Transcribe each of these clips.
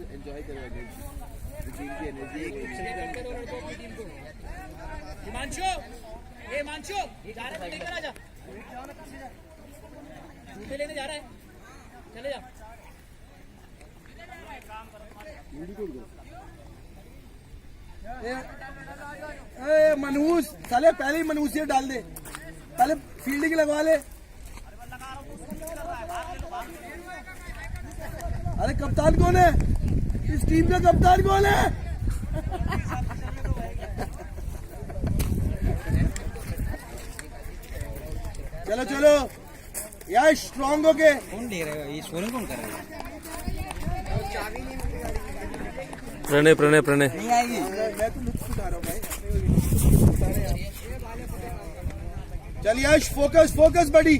Enjoy करो team की energy. Himanshu, Himanshu जा रहा है, लेकर आजा। जूते लेने जा रहा है, चले जा। मनहूस साले पहले ही मनहूसियत डाल दे, पहले फील्डिंग लगवा ले। अरे कप्तान कौन है इस टीम का? कप्तान कौन है? चलो चलो यार, स्ट्रॉन्ग हो के। कौन दे रहा है ये? स्कोरिंग कौन कर रहा है? प्रणय प्रणय प्रणय नहीं आएगी। मैं तो लुत्फ उठा रहा हूँ भाई। चल यश, फोकस फोकस बड़ी।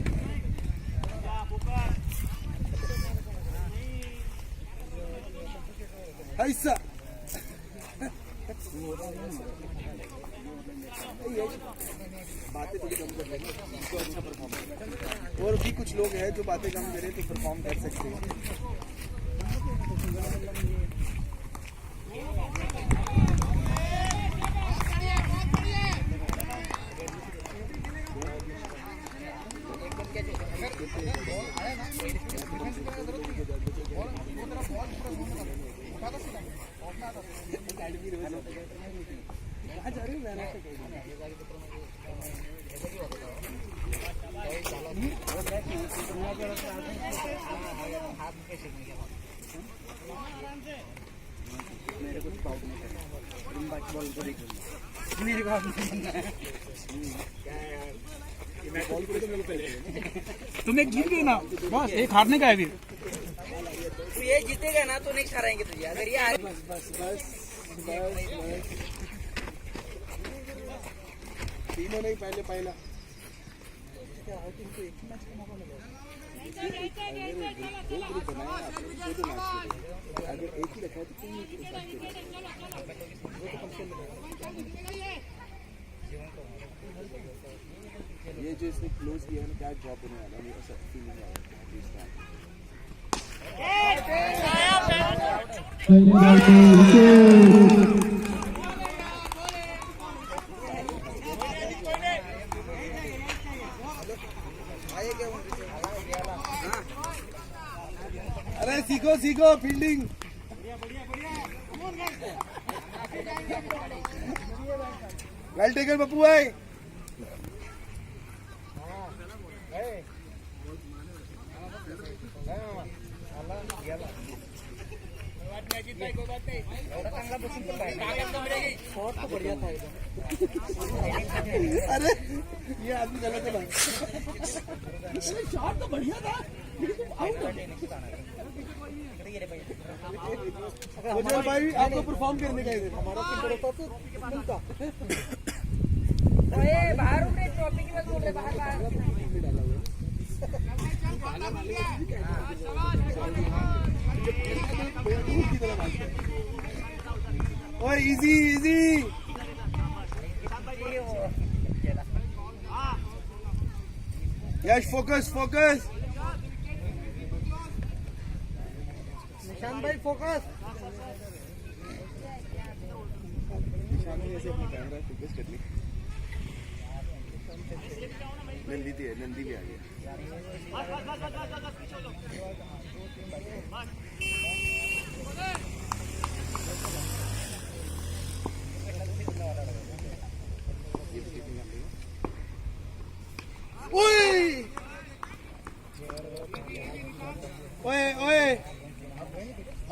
ऐसा बातें थोड़ी कम कर लेंगे, अच्छा परफॉर्म। और भी कुछ लोग हैं जो बातें कम करें तो परफॉर्म कर सकते हैं। मेरे कुछ पाउट नहीं करना, तुम बाकी बॉल को देख लो। मेरे को मैं बॉल को तो मेरे पहले तुम एक जीत गए ना, बस एक हारने का है फिर। तू ये जीतेगा ना तो नेक्स्ट हारेंगे तुझे, अगर ये बस बस बस बस तीनों नहीं, पहले पहला क्या है, तुमको एक मैच का मौका मिला। दो ग्रुप बनाए आपने, दो मैच खेले। अगर एक ही रखा है तो तुम वो तो कम से कम ये जो इसने क्लोज किया है ना, क्या ड्रॉप होने वाला है, मेरे को फीलिंग आ रहा है। अरे सीखो सीखो फील्डिंग। वेल टेकन पप्पू भाई। अरे ये आदमी गलत है भाई। शॉट तो बढ़िया था, मुझे भाई आपको परफॉर्म करने का है, हमारा तो मिलता। बाहर उठ रहे, ट्रॉफी की बात बोल रहे, बाहर बाहर। ओए इजी इजी। यश फोकस फोकस। निशान भाई फोकस। निशान ने ऐसे अपना कैमरा फोकस कर ली। नंदी थी, नंदी भी आ गया। ओए ओए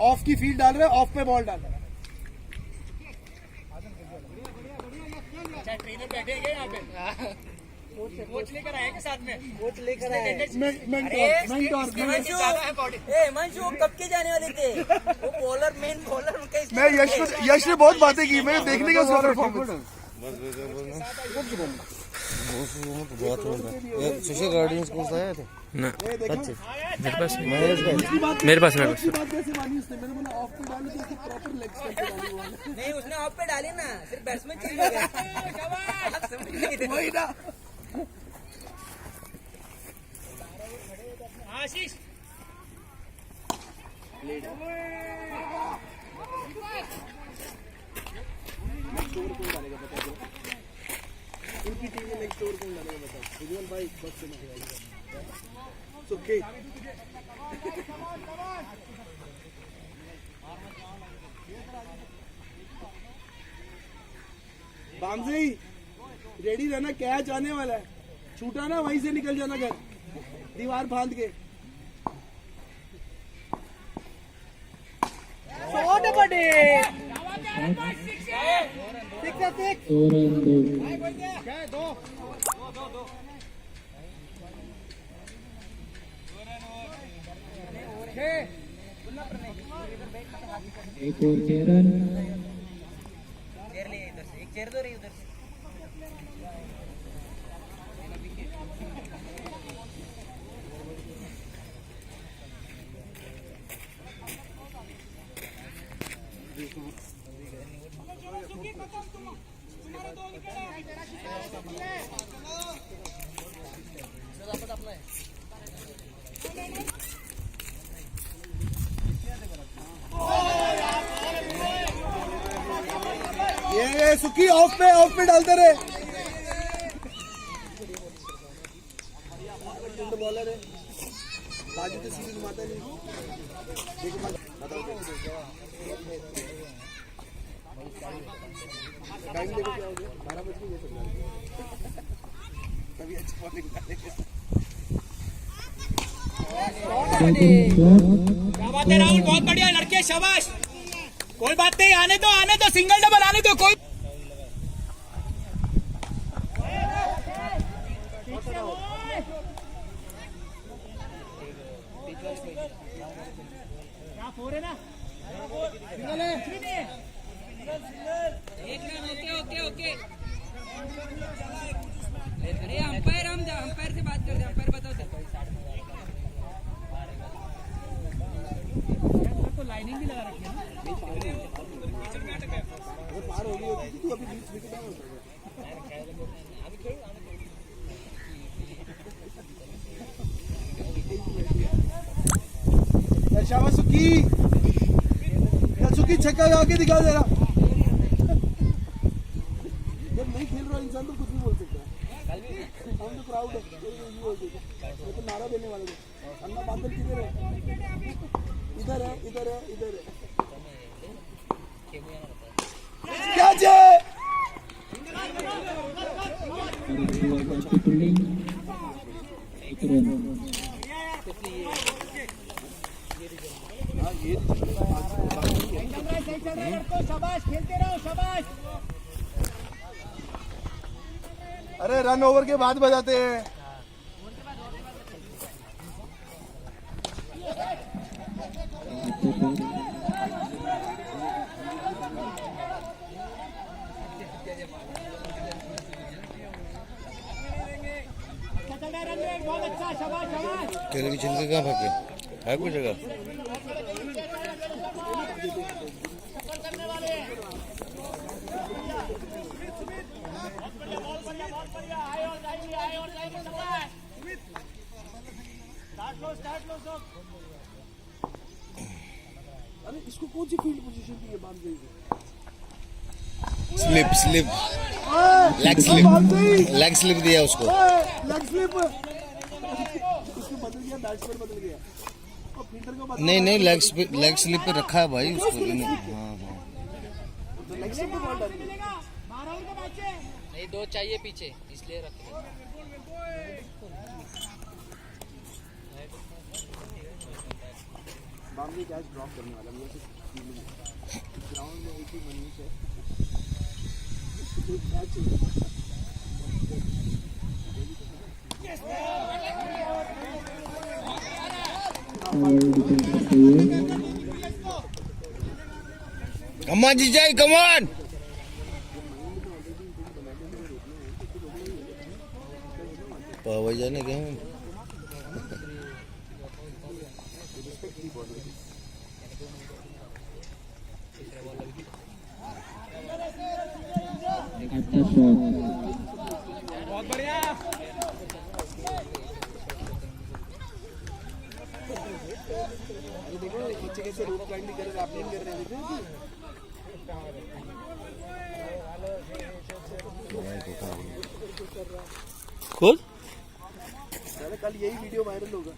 ऑफ की फील्ड डाल रहे, ऑफ पे बॉल डाल रहे। ट्रेनर बैठेंगे यहाँ पे, कोच लेकर आएंगे साथ में, कोच लेकर आए। मंशु वो कब के जाने वाले थे? वो बॉलर, मेन बॉलर उनका। मैं यश ने बहुत बातें की, मैंने देखने का सोच रहा हूँ। सुशी गार्डन्स कौन सा आए थे ना? अच्छा मेरे पास मेरे पास बात कैसे मानी उसने? मैंने बोला ऑफ पे डाली तो उसको प्रॉपर लेग स्टंप पे डाली हुआ है। नहीं, उसने ऑफ पे डाली ना, सिर्फ बैट्समैन चेंज हो गया। वही ना। आशीष प्लेड है नेक्स्ट ओवर कौन डालेगा बता दो उनकी टीम में नेक्स्ट ओवर कौन डालेगा बताओ उज्जवल भाई बस से निकलेगा सुखी बामजी रेडी रहना कैच आने वाला है छूटा ना वहीं से निकल जाना घर दीवार फांद के एक और 6 रन। चेयर ले इधर से, एक चेयर दो रही उधर से। ये सुखी ऑफ पे डालते रहे बॉलर है बाजू तो सीधी घुमाता नहीं देखो टाइम देखो क्या हो गया 12 बज गए कभी अच्छी बॉलिंग डालेंगे क्या बात है राहुल बहुत बढ़िया लड़के शाबाश कोई बात नहीं आने दो सिंगल डबल आने दो कोई क्या फोर है ना सिंगल है एक रन ओके अरे अंपायर से बात करते अंपायर बताओ तो लाइनिंग भी लगा रखी है ना पार हो गई होती तू अभी 20 विकेट शाबाश सुखी छक्का लगा के दिखा दे रहा जब नहीं खेल रहा इंसान तो कुछ भी बोल सकता है हम तो प्राउड है तो नारा देने वाले अन्ना बादल किधर है इधर है क्या शाबाश खेलते रहो शाबाश अरे रन ओवर के बाद बजाते हैं बहुत अच्छा शाबाश तेरे की छिलके कहाँ भागे है कोई जगह अरे इसको कौन सी फील्ड पोजीशन दी है बांध गई स्लिप लेग स्लिप दिया उसको लेग स्लिप उसको बदल गया बैट्समैन बदल गया और फील्डर को बदल नहीं लेग स्लिप पे रखा है भाई उसको हाँ तो लेग स्लिप पे बॉल डाल नहीं दो चाहिए पीछे इसलिए रख बाउंड्री कैच ड्रॉप करने वाला मैं सिर्फ ग्राउंड में एक ही मनीष है एक catch Come on, DJ, come on! Power जाने के हम अच्छा शॉट बहुत बढ़िया देखो बच्चे कैसे रोप क्लाइंबिंग कर रहे हैं, रैपलिंग कर रहे हैं, खुद देखो कल यही वीडियो वायरल होगा।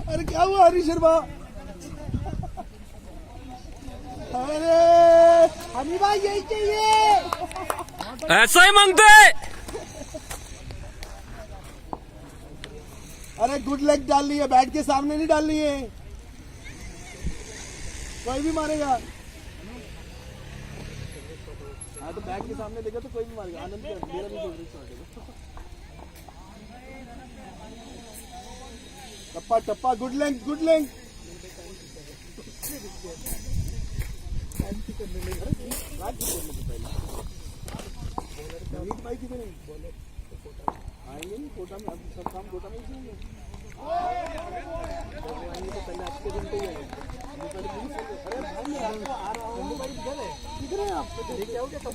अरे क्या हुआ हरीश शर्मा? अरे हनी भाई यही चाहिए। ऐसा ही मांगते। अरे गुड लेग डालनी है, बैट के सामने नहीं डालनी है, कोई भी मारेगा। हाँ तो बैट के सामने देगा तो कोई भी मारेगा। आनंद का मेरा भी फेवरेट शॉट है। टप्पा टप्पा, गुड लेंथ गुड लेंथ। भाई किधर आएंगे? नहीं कोटा में, अब सब काम कोटा में ही होंगे। तो पहले आज के दिन पे ही आएंगे। अरे भाई मैं आ रहा हूँ भाई, किधर है आप? लेके आओगे तब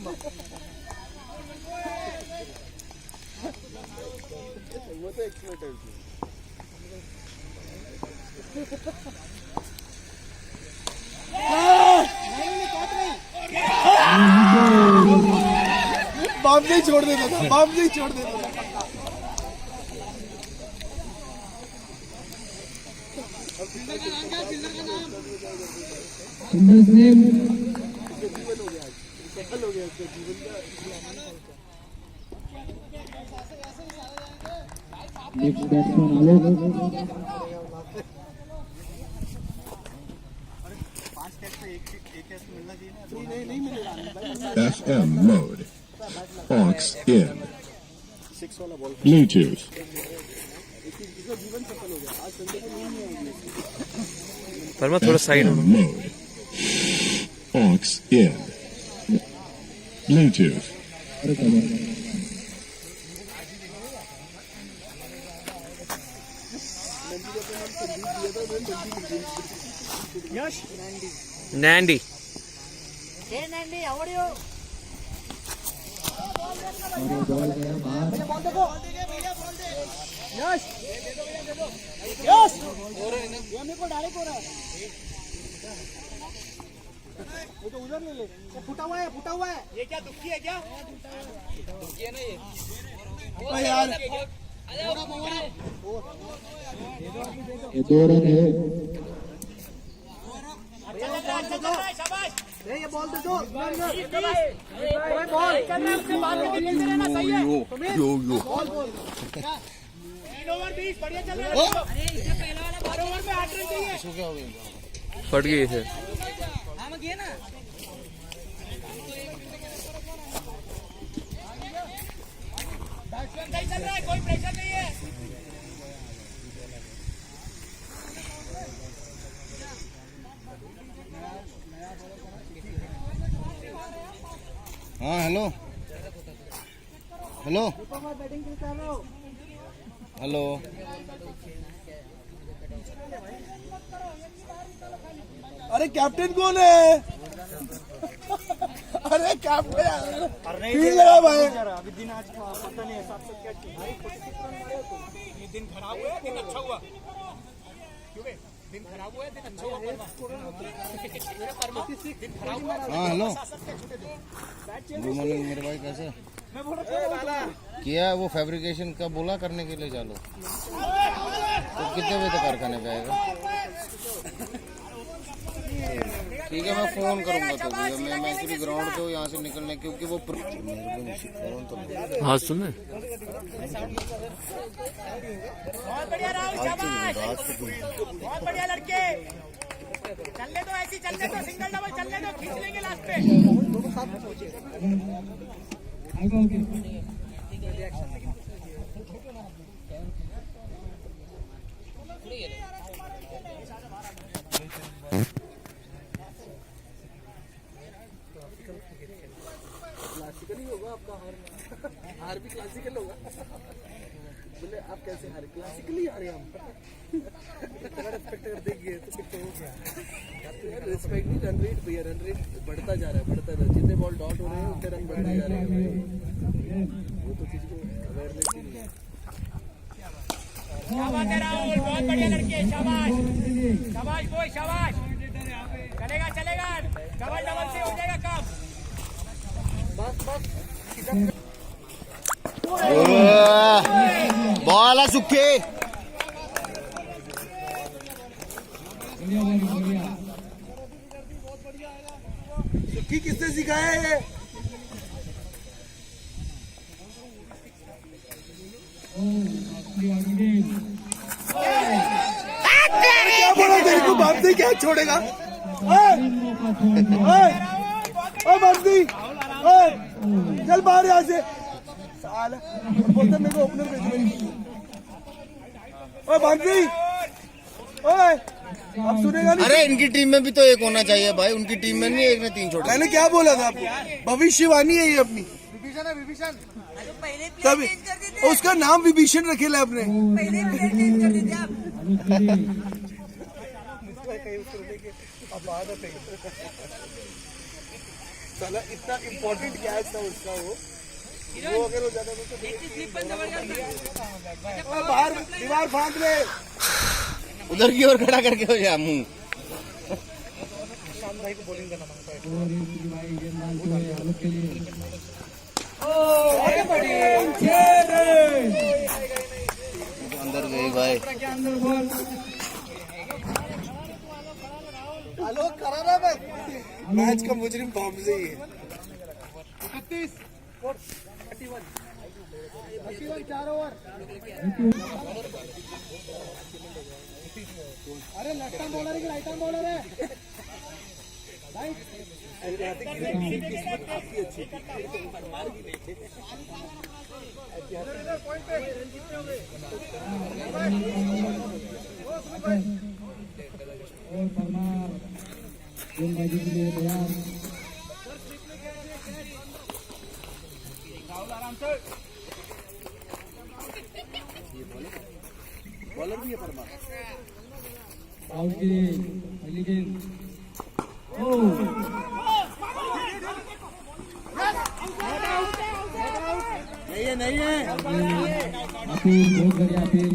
वो तो एक्सपर्ट है उसमें। बाउंड्री नहीं छोड़ देता था, बाउंड्री नहीं छोड़ देता था। Singer's name. जीवन हो गया, सफल हो गया उसका जीवन का। Next batsman Alok. नहीं मिलेगा। FM mode. Aux in. Bluetooth. इसका जीवन सफल हो गया। आज संडे को नींद नहीं आएगी। पर थोड़ा side FM mode. Aux in. Bluetooth. नैंडी वो तो उधर ले ले, फुटा हुआ है, फुटा हुआ है। ये क्या दुखी है क्या? यार ये 2 रन है। शाबाश। ये बॉल दे दो। तीन ओवर 20 बढ़िया चल रहा है। हर ओवर में 8 रन चाहिए। फट गई है। बैट्समैन सही चल रहा है, कोई प्रेशर नहीं है। हाँ हेलो हेलो हेलो। अरे कैप्टन कौन है? अरे कैप्टन फील लगा भाई। दिन आज पता नहीं है, 700 क्या ये दिन खराब हुआ, दिन अच्छा हुआ। क्यों बे? दिन खराब हुआ, दिन अच्छा हुआ। दिन खराब हुआ। हाँ हेलो, गुड मॉर्निंग मेरे भाई, कैसे किया? वो फैब्रिकेशन का बोला करने के लिए, चलो तो कितने बजे तक कारखाने पे आएगा? ठीक है मैं फोन करूंगा तो भैया। मैं एक्चुअली ग्राउंड पे यहाँ से निकलने, क्योंकि वो हाँ सुन बहुत बढ़िया राहुल, शाबाश। बहुत बढ़िया लड़के, चलने दो, ऐसी चलने दो, सिंगल डबल चलने दो, खींच लेंगे लास्ट पे। क्लासिकल ही होगा आपका, हार भी क्लासिकल होगा। बोले आप कैसे हारे, क्लासिकली हारे हम। अगर एक्सपेक्ट कर देंगे तो फिर तो हो गया। रिस्पेक्ट नहीं, रन रेट भैया, रन रेट बढ़ता जा रहा है, बढ़ता जा रहा है। जितने बॉल डॉट हो रहे हैं उतने रन बढ़ते जा रहे हैं। वो तो किसी को अवेयरनेस ही नहीं है। शाबाश राहुल, बहुत बढ़िया लड़के, शाबाश शाबाश बॉय, शाबाश। चलेगा चलेगा, डबल डबल से हो जाएगा काम। बॉल आ सुखे। सुखी किसने सिखाया है ये? क्या बोला तेरे को, बाप से क्या छोड़ेगा? बापसी चल बाहर यहाँ से, साला बोलता मेरे को ओपनर भेज रही। ओए बापसी, ओए अब सुनेगा नहीं। अरे इनकी टीम में भी तो एक होना चाहिए भाई, उनकी टीम में नहीं एक ने 3 छोड़े। मैंने क्या बोला था आपको, भविष्यवाणी है ये अपनी। विभीषण है, विभीषण। पहले तभी उसका नाम विभीषण रखेला आपने। पहले प्लेयर चेंज कर देते आप। साला इतना इम्पोर्टेंट कैच था उसका, वो अगर हो जाता तो बाहर दीवार फांक ले। उधर की ओर खड़ा करके हो जा मुंह। शाम भाई को बॉलिंग करना मांगता है। अंदर गई भाई। आलोक करा ना बस, मैच का मुजरिम बाप से ही है। 31 4 ओवर। अरे लेफ्ट आर्म बॉलर है कि राइट आर्म बॉलर है? काफी अच्छी बॉलर भी है परमा। नहीं है बहुत बढ़िया अपील।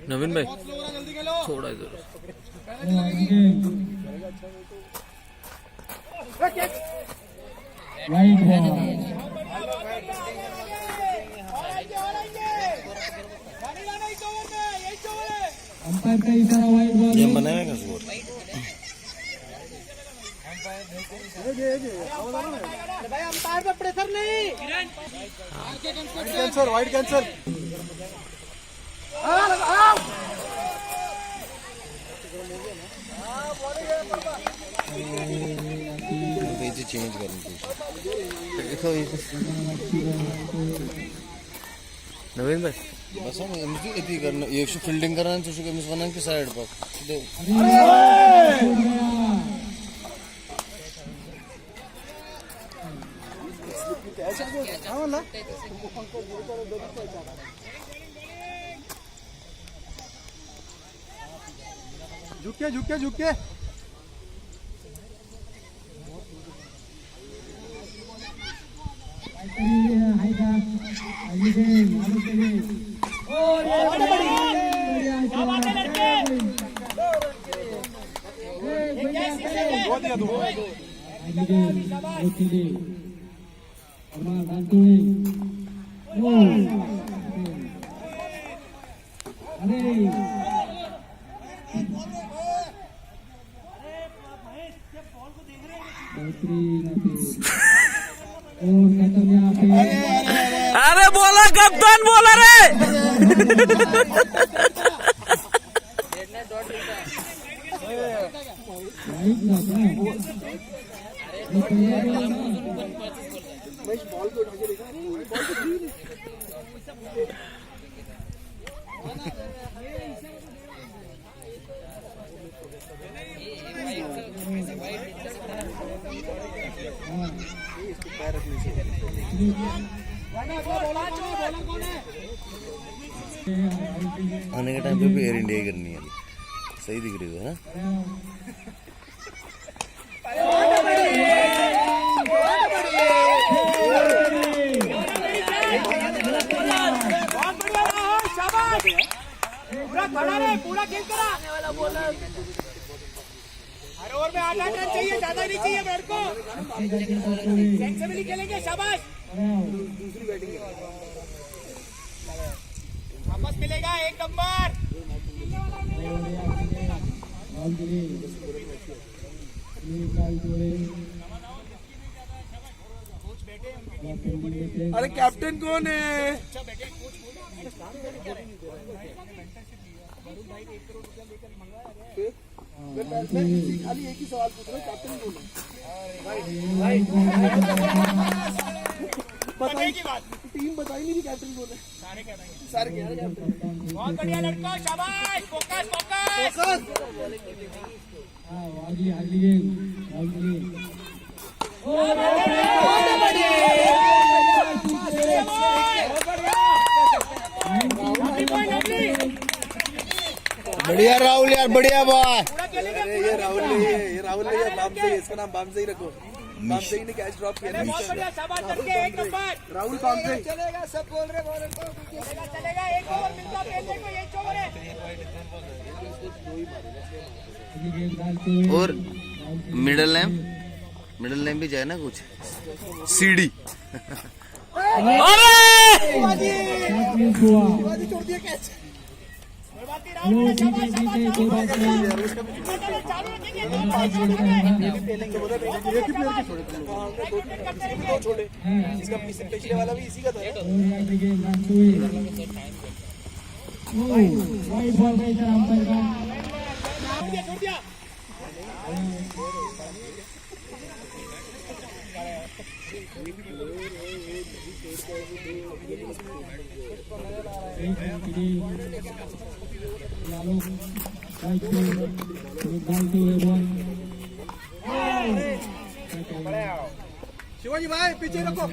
नवीन भाई थोड़ा इधर। Wide ball. अंपायर का इशारा, वाइड बॉल। ये बनाएगा स्कोर। भाई अंपायर पे प्रेशर नहीं। Cancer, wide cancer. चेंज करनी देखो नवीन भाई बस हम इतनी करना, ये फील्डिंग करना तुझे मिस बनाना की साइड पर दे। झुके झुके झुके। और खत्म यहाँ पे अरे बोला कप्तान बोला रे राइट ना क्या ये तैयार है ना मैं बॉल को उठा के देखा बॉल तो फ्री नहीं इसको पैर रखने से आने के टाइम पे भी एयर इंडिया ही करनी है सही दिख रही है ना बहुत बढ़िया राहुल शाबाश पूरा खड़ा रहे पूरा खेल करा हर ओवर में 8 रन चाहिए ज्यादा नहीं चाहिए मेरे को सेंसिबली खेलेंगे शाबाश दूसरी बैटिंग है वापस मिलेगा 1 नंबर अरे कैप्टन कौन है खाली एक ही सवाल पूछ रहा हूँ कैप्टन कौन है बताइए की बात टीम बताई नहीं कैप्टन कौन है सारे कह रहे कैप्टन बहुत बढ़िया लड़का शाबाश फोकस फोकस आगे आगे आगे बढ़िया राहुल यार बढ़िया बॉय अरे ये राहुल नहीं है ये राहुल नहीं है बामसे इसका नाम बामसे ही रखो बामसे ही ने कैच ड्रॉप किया बहुत बढ़िया शाबाश लड़के 1 नंबर राहुल बामसे चलेगा सब बोल रहे चलेगा 1 ओवर मिलता खेलने को यही ओवर है और मिडल नेम भी जाए ना कुछ सीडी छोड़ दिया कैच राहुल शाबाश शाबाश चालू रखेंगे दो छोड़े इसका पिछले वाला भी इसी का था वाइट बॉल का इशारा अंपायर का छोड़ दिया शिवाजी भाई पीछे रखो